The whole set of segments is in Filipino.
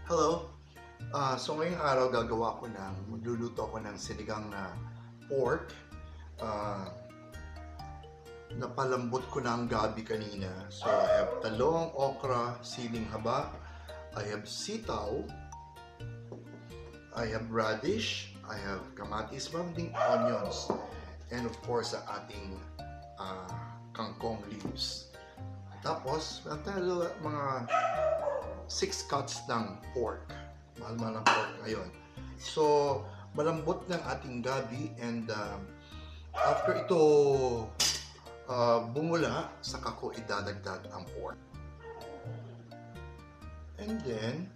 Hello. So ngayong araw magluluto ako ng sinigang na pork. Ah, Napalambot ko na ang gabi kanina. So I have talong, okra, siling haba. I have sitaw. I have radish. I have kamatis, ding onions. And of course, ang ating kangkong leaves. Tapos, mga 6 cuts ng pork. Mahal-mahal ang pork ngayon. So, malambot ng ating gabi and after ito bumula, saka ko idadagdag ang pork. And then,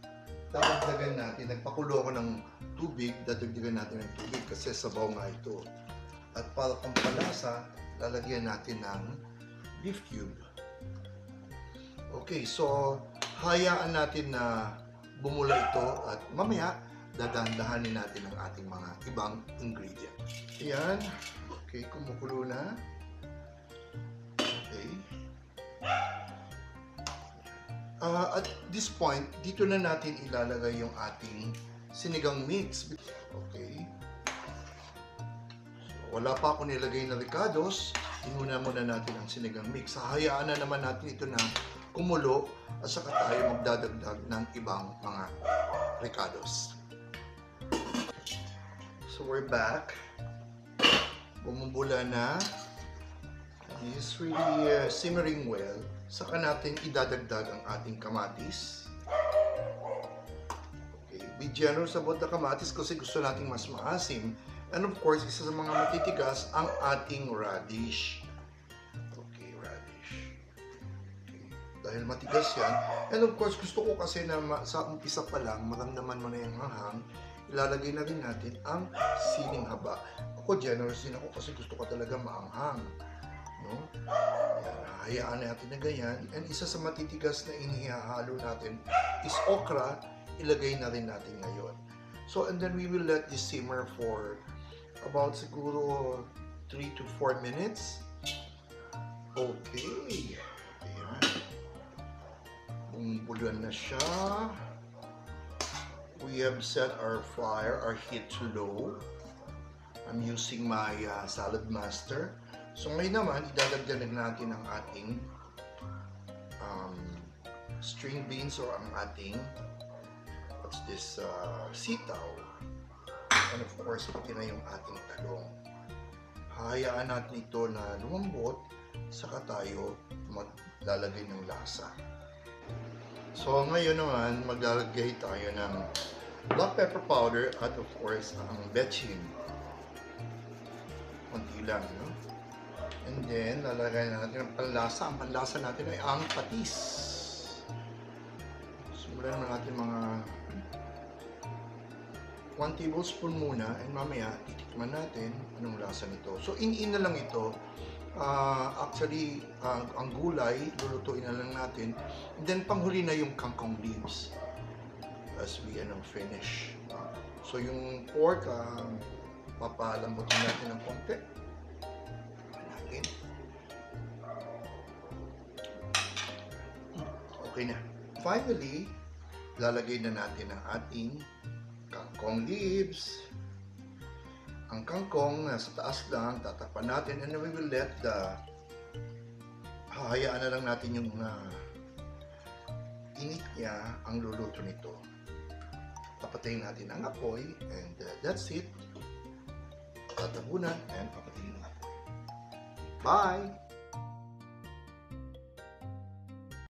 dadagdagan natin, nagpakulo ako ng tubig, dadagdagan natin ng tubig kasi sabaw nga ito. At para pampalasa, lalagyan natin ng beef cube. Okay, so hayaan natin na bumula ito at mamaya dadandahanin natin ang ating mga ibang ingredient. Ayan. Okay, kumukulo na. Okay. At this point, dito na natin ilalagay yung ating sinigang mix. Okay. So, wala pa ako nilagay na ricados. Inuna muna natin ang sinigang mix. Hayaan na naman natin ito na kumulo at saka tayo magdadagdag ng ibang mga ricados. So we're back. Bumubula na. It's really simmering well. Saka natin idadagdag ang ating kamatis. Okay, be generous about the kamatis kasi gusto nating mas maasim. And of course, isa sa mga matitigas ang ating radish. Okay, radish. Okay, dahil matigas yan. And of course, gusto ko kasi na sa umpisa pa lang, maramdaman mo na yung hanghang, ilalagay na rin natin ang siling haba. Ako, generous din ako kasi gusto ko talaga maanghang. No? Yan, hayaan natin na ganyan. And isa sa matitigas na inihahalo natin is okra. Ilagay na rin natin ngayon. So, and then we will let this simmer for about siguro 3 to 4 minutes. Okay. Ayan. Bumubuluan na siya. We have set our heat to low. I'm using my salad master. So ngayon naman, idadagdagan natin ang ating string beans or ang ating what's this, sitaw. And of course, pati na yung ating talong. Hayaan natin ito na lumambot, saka tayo maglalagay ng lasa. So ngayon naman, maglalagay tayo ng black pepper powder at of course, ang bechin. Kunti lang, no? And then, lalagay natin ang panlasa. Ang panlasa natin ay ang patis. Simulan naman natin mga 1 tablespoon muna and mamaya titikman natin anong lasa nito. So, in na lang ito. Actually, ang gulay, lulutuin na lang natin. And then, panghuli na yung kangkong leaves as we finish. So, yung pork, papalambutin natin ng konti. Okay na. Finally, lalagay na natin ang ating kangkong leaves. Ang kangkong nasa taas lang, tatakpan natin and we will let hahayaan na lang natin yung init niya ang luluto nito. Papatayin natin ang apoy and that's it. Tatabunan and papatayin ang apoy. Bye!